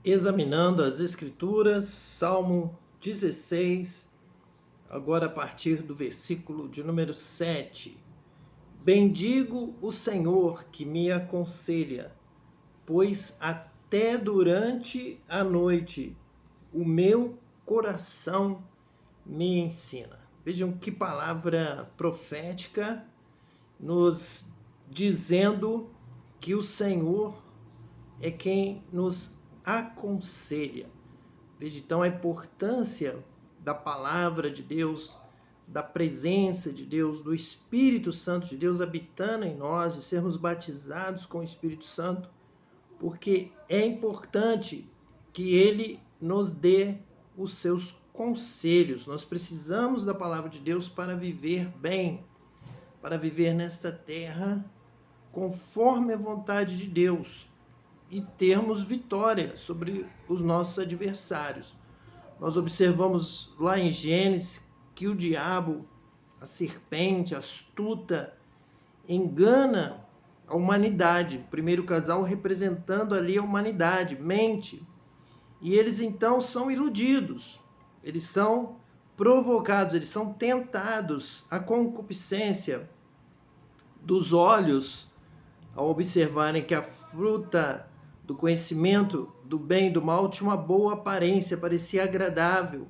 Examinando as Escrituras, Salmo 16, agora a partir do versículo de número 7. Bendigo o Senhor que me aconselha, pois até durante a noite o meu coração me ensina. Vejam que palavra profética, nos dizendo que o Senhor é quem nos aconselha. Veja então a importância da palavra de Deus, da presença de Deus, do Espírito Santo de Deus habitando em nós, de sermos batizados com o Espírito Santo, porque é importante que ele nos dê os seus conselhos. Nós precisamos da palavra de Deus para viver bem, para viver nesta terra conforme a vontade de Deus e termos vitória sobre os nossos adversários. Nós observamos lá em Gênesis que o diabo, a serpente astuta, engana a humanidade. O primeiro casal representando ali a humanidade, mente. E eles então são iludidos, eles são provocados, eles são tentados. A concupiscência dos olhos, ao observarem que a fruta do conhecimento do bem e do mal tinha uma boa aparência, parecia agradável,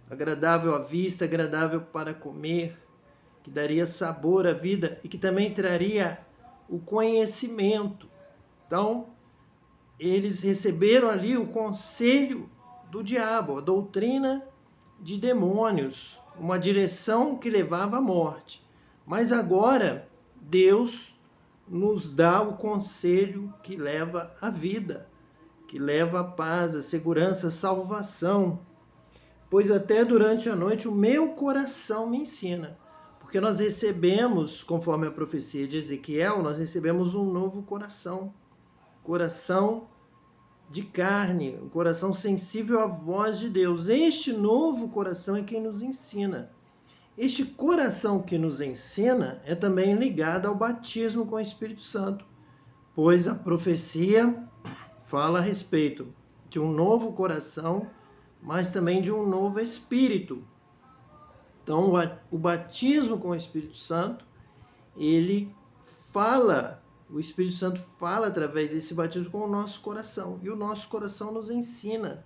agradável à vista, agradável para comer, que daria sabor à vida e que também traria o conhecimento. Então, eles receberam ali o conselho do diabo, a doutrina de demônios, uma direção que levava à morte. Mas agora, Deus nos dá o conselho que leva à vida, que leva à paz, à segurança, à salvação. Pois até durante a noite o meu coração me ensina. Porque nós recebemos, conforme a profecia de Ezequiel, nós recebemos um novo coração. Coração de carne, um coração sensível à voz de Deus. Este novo coração é quem nos ensina. Este coração que nos ensina é também ligado ao batismo com o Espírito Santo, pois a profecia fala a respeito de um novo coração, mas também de um novo espírito. Então, o batismo com o Espírito Santo, ele fala, o Espírito Santo fala através desse batismo com o nosso coração, e o nosso coração nos ensina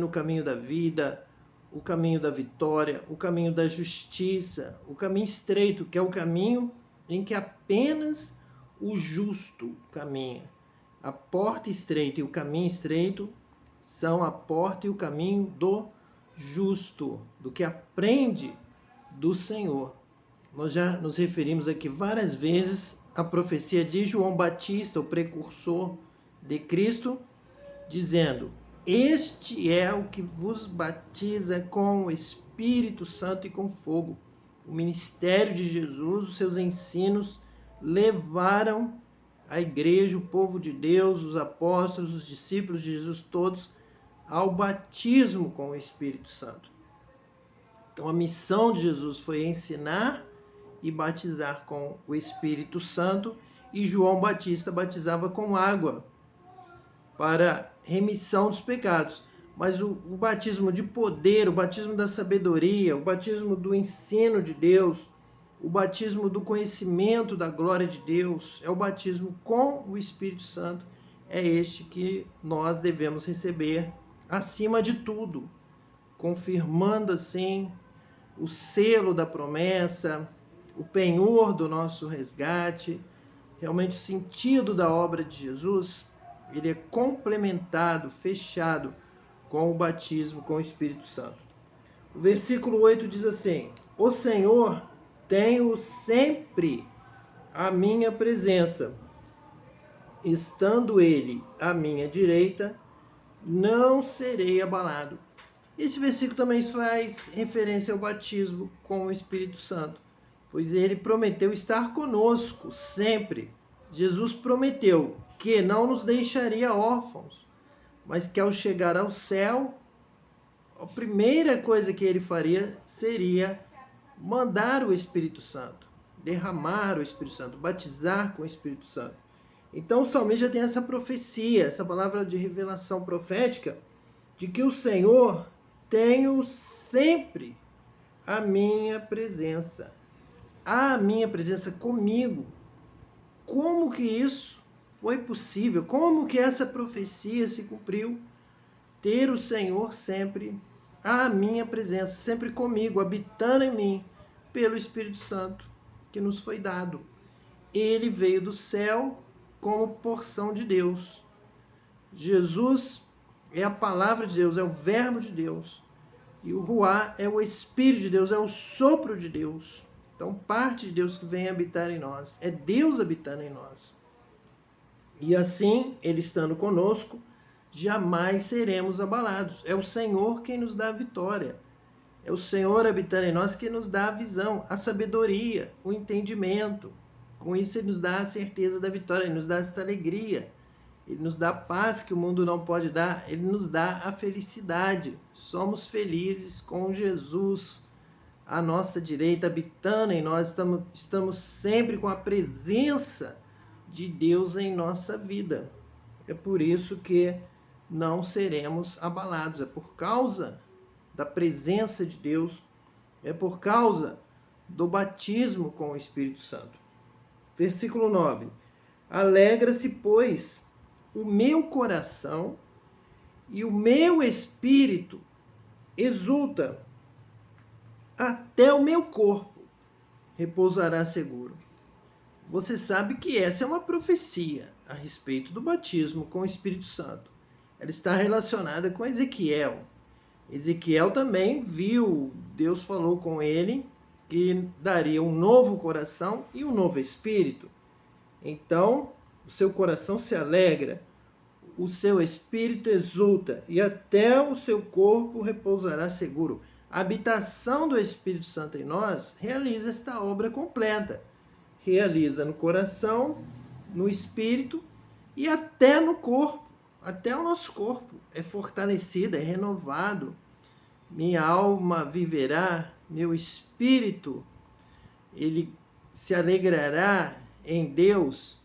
o caminho da vida, o caminho da vitória, o caminho da justiça, o caminho estreito, que é o caminho em que apenas o justo caminha. A porta estreita e o caminho estreito são a porta e o caminho do justo, do que aprende do Senhor. Nós já nos referimos aqui várias vezes à profecia de João Batista, o precursor de Cristo, dizendo: este é o que vos batiza com o Espírito Santo e com fogo. O ministério de Jesus, os seus ensinos levaram a igreja, o povo de Deus, os apóstolos, os discípulos de Jesus, todos, ao batismo com o Espírito Santo. Então a missão de Jesus foi ensinar e batizar com o Espírito Santo, e João Batista batizava com água para remissão dos pecados. Mas o batismo de poder, o batismo da sabedoria, o batismo do ensino de Deus, o batismo do conhecimento da glória de Deus, é o batismo com o Espírito Santo. É este que nós devemos receber acima de tudo, confirmando assim o selo da promessa, o penhor do nosso resgate. Realmente o sentido da obra de Jesus, ele é complementado, fechado com o batismo com o Espírito Santo. O versículo 8 diz assim: o Senhor tem sempre à minha presença, estando ele à minha direita, não serei abalado. Esse versículo também faz referência ao batismo com o Espírito Santo, pois ele prometeu estar conosco sempre. Jesus prometeu que não nos deixaria órfãos, mas que ao chegar ao céu, a primeira coisa que ele faria seria mandar o Espírito Santo, derramar o Espírito Santo, batizar com o Espírito Santo. Então o salmista tem essa profecia, essa palavra de revelação profética, de que o Senhor tem sempre a minha presença. A minha presença comigo. Como que isso foi possível? Como que essa profecia se cumpriu? Ter o Senhor sempre a minha presença, sempre comigo, habitando em mim, pelo Espírito Santo que nos foi dado. Ele veio do céu como porção de Deus. Jesus é a palavra de Deus, é o verbo de Deus. E o Ruá é o Espírito de Deus, é o sopro de Deus. Então, parte de Deus que vem habitar em nós. É Deus habitando em nós. E assim, Ele estando conosco, jamais seremos abalados. É o Senhor quem nos dá a vitória. É o Senhor habitando em nós que nos dá a visão, a sabedoria, o entendimento. Com isso, Ele nos dá a certeza da vitória, Ele nos dá esta alegria. Ele nos dá a paz que o mundo não pode dar. Ele nos dá a felicidade. Somos felizes com Jesus à nossa direita, habitando em nós. Estamos sempre com a presença de Deus em nossa vida. É por isso que não seremos abalados. É por causa da presença de Deus. É por causa do batismo com o Espírito Santo. Versículo 9. Alegra-se, pois, o meu coração e o meu espírito exulta, até o meu corpo repousará seguro. Você sabe que essa é uma profecia a respeito do batismo com o Espírito Santo. Ela está relacionada com Ezequiel. Ezequiel também viu, Deus falou com ele que daria um novo coração e um novo espírito. Então, o seu coração se alegra, o seu espírito exulta, e até o seu corpo repousará seguro. A habitação do Espírito Santo em nós realiza esta obra completa. Realiza no coração, no espírito e até no corpo. Até o nosso corpo é fortalecido, é renovado. Minha alma viverá, meu espírito, ele se alegrará em Deus,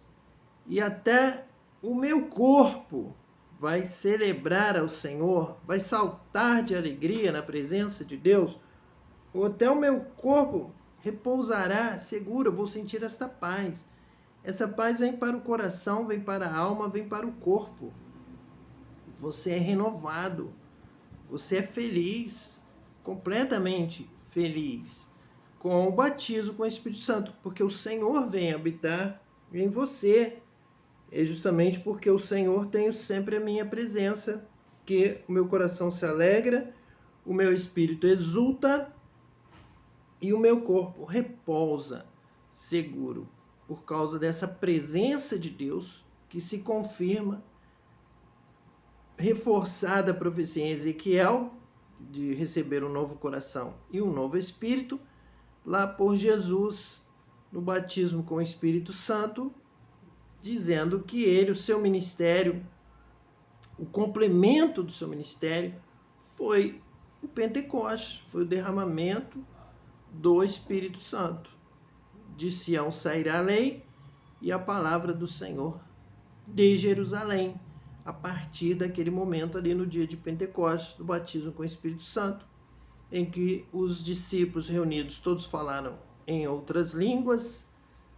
e até o meu corpo vai celebrar ao Senhor, vai saltar de alegria na presença de Deus, ou até o meu corpo repousará seguro, eu vou sentir esta paz. Essa paz vem para o coração, vem para a alma, vem para o corpo. Você é renovado, você é feliz, completamente feliz, com o batismo com o Espírito Santo, porque o Senhor vem habitar em você. É justamente porque o Senhor tem sempre a minha presença, que o meu coração se alegra, o meu espírito exulta e o meu corpo repousa seguro, por causa dessa presença de Deus que se confirma, reforçada a profecia em Ezequiel, de receber um novo coração e um novo espírito, lá por Jesus, no batismo com o Espírito Santo, dizendo que ele, o seu ministério, o complemento do seu ministério foi o Pentecostes, foi o derramamento do Espírito Santo. De Sião sairá a lei e a palavra do Senhor de Jerusalém, a partir daquele momento ali no dia de Pentecostes, do batismo com o Espírito Santo, em que os discípulos reunidos todos falaram em outras línguas,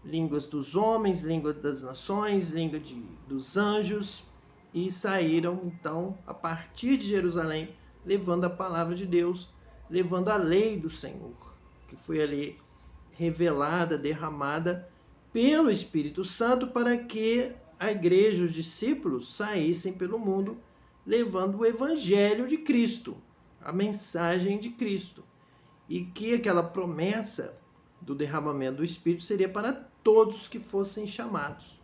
línguas dos homens, língua das nações, língua dos anjos, e saíram então a partir de Jerusalém, levando a palavra de Deus, levando a lei do Senhor, que foi ali revelada, derramada pelo Espírito Santo, para que a igreja, os discípulos, saíssem pelo mundo levando o evangelho de Cristo, a mensagem de Cristo, e que aquela promessa do derramamento do Espírito seria para todos que fossem chamados.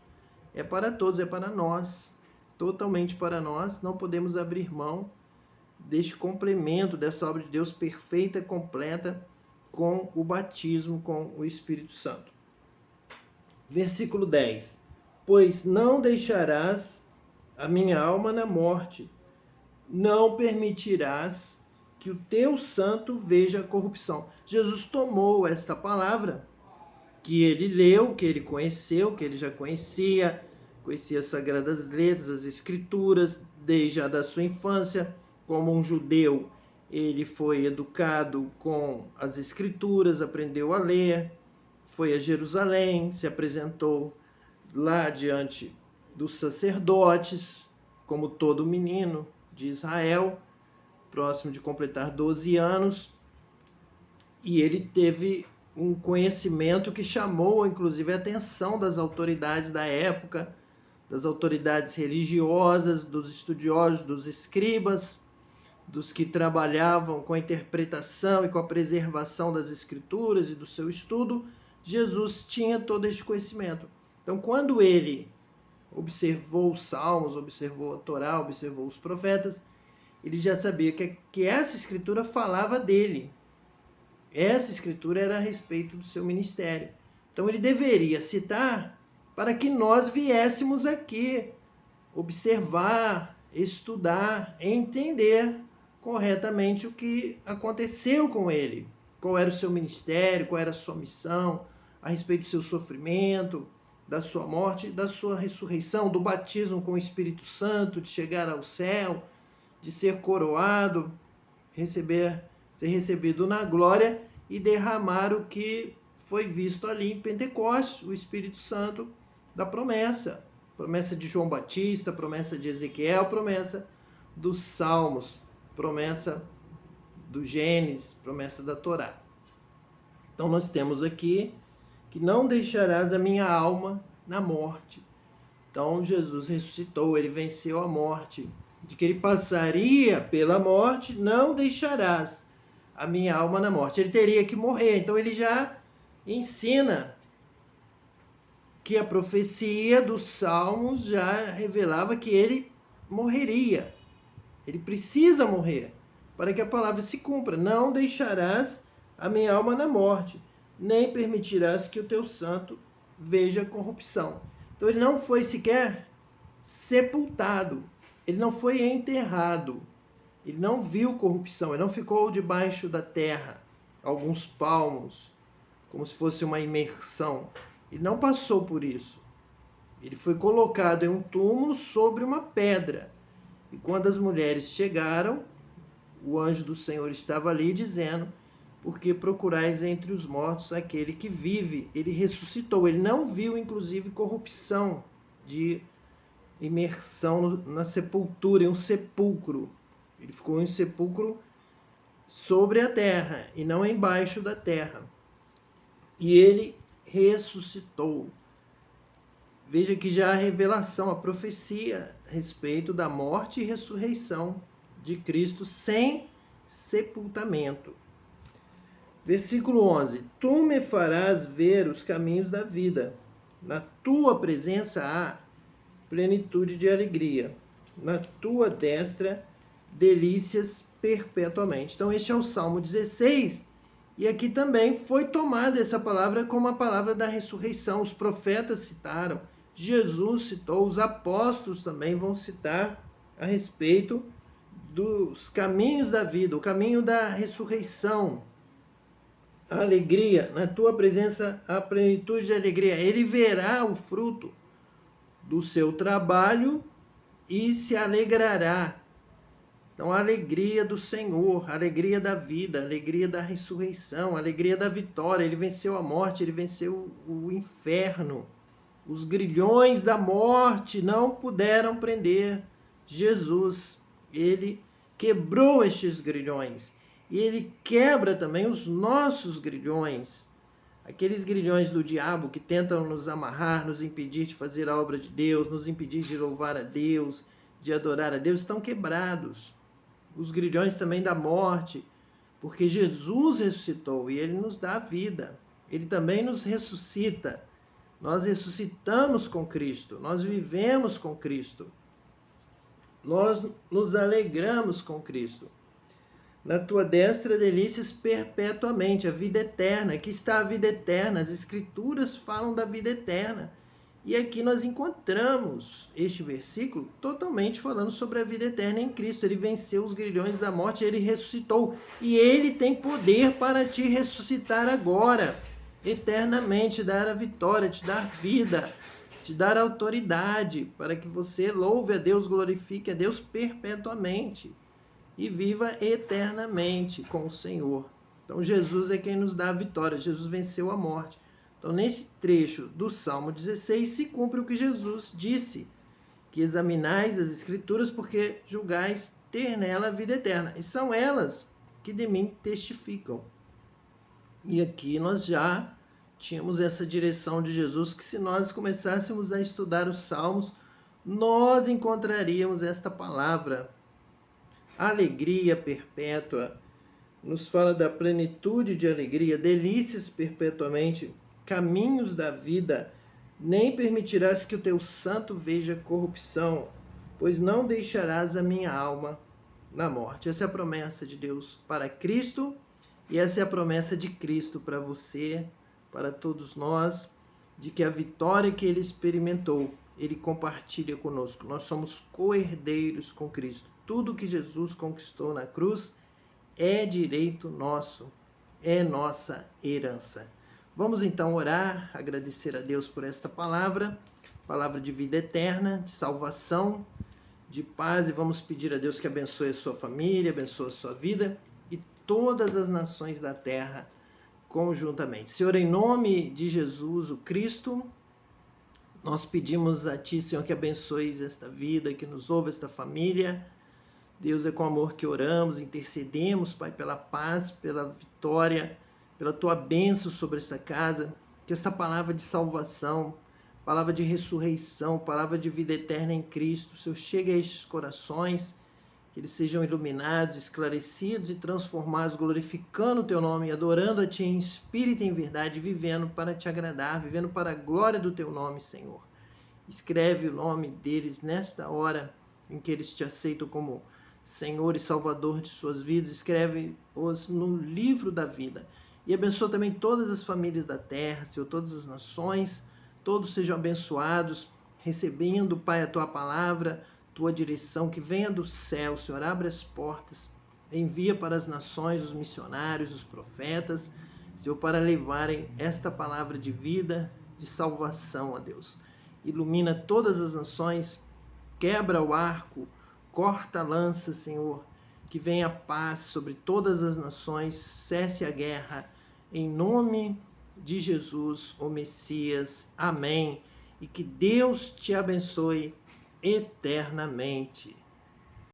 É para todos, é para nós, totalmente para nós. Não podemos abrir mão deste complemento, dessa obra de Deus perfeita, completa, com o batismo com o Espírito Santo. Versículo 10. Pois não deixarás a minha alma na morte, não permitirás que o teu santo veja a corrupção. Jesus tomou esta palavra que ele leu, que ele conheceu, que ele já conhecia, conhecia as Sagradas Letras, as Escrituras, desde a da sua infância. Como um judeu, ele foi educado com as Escrituras, aprendeu a ler, foi a Jerusalém, se apresentou lá diante dos sacerdotes, como todo menino de Israel, próximo de completar 12 anos, e ele teve um conhecimento que chamou, inclusive, a atenção das autoridades da época, das autoridades religiosas, dos estudiosos, dos escribas, dos que trabalhavam com a interpretação e com a preservação das Escrituras e do seu estudo. Jesus tinha todo este conhecimento. Então, quando ele observou os Salmos, observou a Torá, observou os profetas, ele já sabia que essa escritura falava dele. Essa escritura era a respeito do seu ministério. Então ele deveria citar para que nós viéssemos aqui observar, estudar, entender corretamente o que aconteceu com ele. Qual era o seu ministério, qual era a sua missão, a respeito do seu sofrimento, da sua morte, da sua ressurreição, do batismo com o Espírito Santo, de chegar ao céu, de ser coroado, ser recebido na glória e derramar o que foi visto ali em Pentecostes, o Espírito Santo da promessa. Promessa de João Batista, promessa de Ezequiel, promessa dos Salmos, promessa do Gênesis, promessa da Torá. Então nós temos aqui que não deixarás a minha alma na morte. Então Jesus ressuscitou, ele venceu a morte. De que ele passaria pela morte, não deixarás a minha alma na morte. Ele teria que morrer. Então ele já ensina que a profecia dos Salmos já revelava que ele morreria. Ele precisa morrer para que a palavra se cumpra. Não deixarás a minha alma na morte, nem permitirás que o teu santo veja corrupção. Então ele não foi sequer sepultado, ele não foi enterrado, ele não viu corrupção, ele não ficou debaixo da terra, alguns palmos, como se fosse uma imersão. Ele não passou por isso. Ele foi colocado em um túmulo sobre uma pedra. E quando as mulheres chegaram, o anjo do Senhor estava ali dizendo: porque procurais entre os mortos aquele que vive. Ele ressuscitou. Ele não viu, inclusive, corrupção de imersão na sepultura, em um sepulcro. Ele ficou em um sepulcro sobre a terra e não embaixo da terra. E ele ressuscitou. Veja que já a revelação, a profecia a respeito da morte e ressurreição de Cristo sem sepultamento. Versículo 11. Tu me farás ver os caminhos da vida. Na tua presença há plenitude de alegria. Na tua destra, delícias perpetuamente. Então, este é o Salmo 16. E aqui também foi tomada essa palavra como a palavra da ressurreição. Os profetas citaram, Jesus citou, os apóstolos também vão citar a respeito dos caminhos da vida, o caminho da ressurreição. A alegria, na tua presença, a plenitude de alegria. Ele verá o fruto do seu trabalho e se alegrará. Então, a alegria do Senhor, a alegria da vida, a alegria da ressurreição, a alegria da vitória. Ele venceu a morte, ele venceu o inferno. Os grilhões da morte não puderam prender Jesus. Ele quebrou estes grilhões. E ele quebra também os nossos grilhões. Aqueles grilhões do diabo que tentam nos amarrar, nos impedir de fazer a obra de Deus, nos impedir de louvar a Deus, de adorar a Deus, estão quebrados. Os grilhões também da morte, porque Jesus ressuscitou e ele nos dá a vida. Ele também nos ressuscita. Nós ressuscitamos com Cristo, nós vivemos com Cristo. Nós nos alegramos com Cristo. Na tua destra, delícias perpetuamente, a vida eterna. Aqui está a vida eterna, as Escrituras falam da vida eterna. E aqui nós encontramos este versículo totalmente falando sobre a vida eterna em Cristo. Ele venceu os grilhões da morte, ele ressuscitou. E ele tem poder para te ressuscitar agora, eternamente, dar a vitória, te dar vida. te dar autoridade para que você louve a Deus, glorifique a Deus perpetuamente e viva eternamente com o Senhor. Então Jesus é quem nos dá a vitória, Jesus venceu a morte. Então nesse trecho do Salmo 16 se cumpre o que Jesus disse, que examinais as Escrituras porque julgais ter nela a vida eterna. E são elas que de mim testificam. E aqui nós já tínhamos essa direção de Jesus, que se nós começássemos a estudar os Salmos, nós encontraríamos esta palavra, alegria perpétua. Nos fala da plenitude de alegria, delícias perpetuamente, caminhos da vida. Nem permitirás que o teu santo veja corrupção, pois não deixarás a minha alma na morte. Essa é a promessa de Deus para Cristo, e essa é a promessa de Cristo para você, para todos nós, de que a vitória que ele experimentou, ele compartilha conosco. Nós somos co-herdeiros com Cristo. Tudo que Jesus conquistou na cruz é direito nosso, é nossa herança. Vamos então orar, agradecer a Deus por esta palavra, palavra de vida eterna, de salvação, de paz, e vamos pedir a Deus que abençoe a sua família, abençoe a sua vida e todas as nações da terra conjuntamente. Senhor, em nome de Jesus, o Cristo, nós pedimos a Ti, Senhor, que abençoe esta vida, que nos ouve esta família. Deus, é com amor que oramos, intercedemos, Pai, pela paz, pela vitória, pela Tua bênção sobre essa casa, que esta palavra de salvação, palavra de ressurreição, palavra de vida eterna em Cristo, Senhor, chegue a estes corações, que eles sejam iluminados, esclarecidos e transformados, glorificando o Teu nome, adorando a Ti em espírito e em verdade, vivendo para Te agradar, vivendo para a glória do Teu nome, Senhor. Escreve o nome deles nesta hora em que eles Te aceitam como Senhor e Salvador de suas vidas, escreve-os no livro da vida. E abençoa também todas as famílias da terra, Senhor, todas as nações, todos sejam abençoados, recebendo, Pai, a Tua palavra, Tua direção, que venha do céu, Senhor, abre as portas, envia para as nações os missionários, os profetas, Senhor, para levarem esta palavra de vida, de salvação, a Deus. Ilumina todas as nações, quebra o arco, corta a lança, Senhor, que venha a paz sobre todas as nações, cesse a guerra, em nome de Jesus, o Messias. Amém. E que Deus te abençoe eternamente.